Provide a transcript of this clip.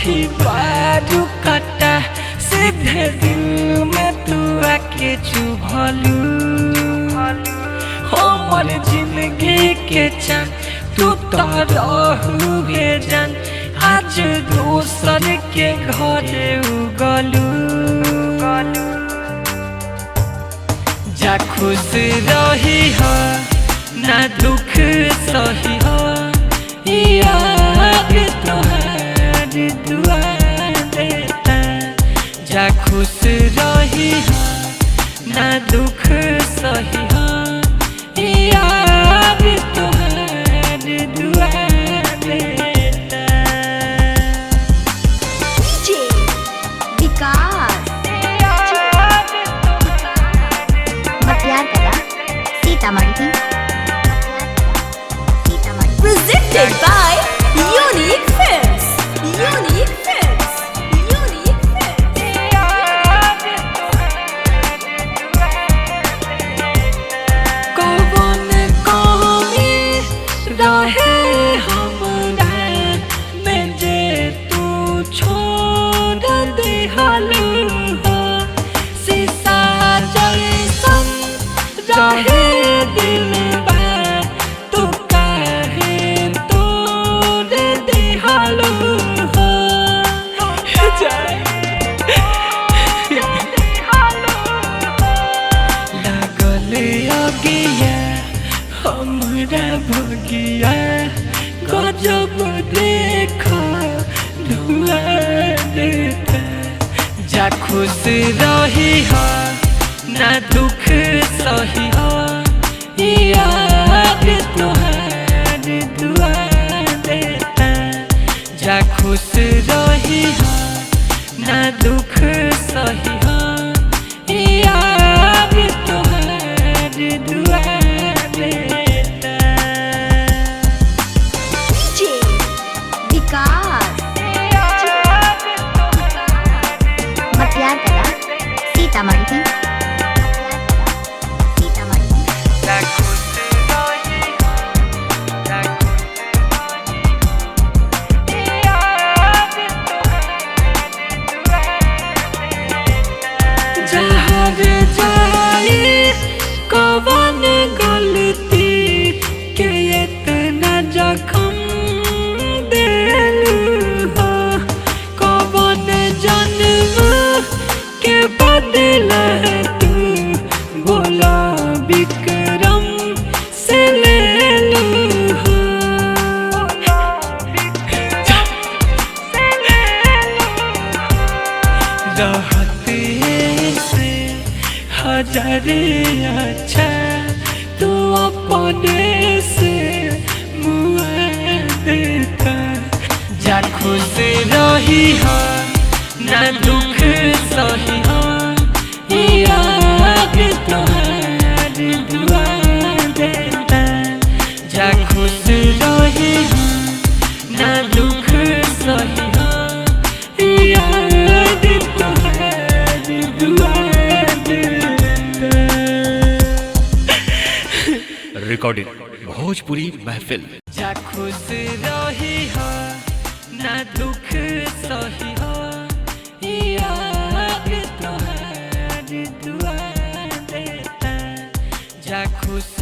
ही बारू कटा सीधे दिल में तू आके चुभलू हमर जिंदगी के चान तू तो रहुए जान आज दोसर के घरे उगलू जा खुश रही हो ना दुख सही हो याद तोहार दुआ देता जा खुश रही हो ना दुख सही हो याद तोहार दुआ देता डीजे विकास बख्तियार कला Sitamarhi presented by Unique Films. Unique Films. Unique Films. कौन कौमी रहे हमरा में जे तू छोड़ दिहलू हो शीशा जैसन रहे दिलबा तू काहे तोड़ दिहलू हो लागल अगिया हमरा भगिया गजब देख धुआं देता जा खुश रही हो ना दुख सही हो याद तोहार दुआ देता जा खुश रही हो ना दुख सही हो याद तोहार दुआ देता डीजे विकास बख्तियार कला सीतामढ़ी जा खुश रही हो ना याद तोहार दुआ जहाँ जाए कौन गलती के इतना जख्म देलू हो कौन जन्म के बदला तू बोला विक्रम से लेलू हो रहते से हजार अच्छा तू अपने से मुआ देता जा खुश रही हो ना दुख सही हो याद तोहार दुआ देता जा खुश रही हो ना दुख सही हो याद तोहार दुआ देता रिकॉर्डिंग भोजपुरी महफिल जा खुश रही हो ना दुख सही हो याद तोहार दुआ देता जा खुश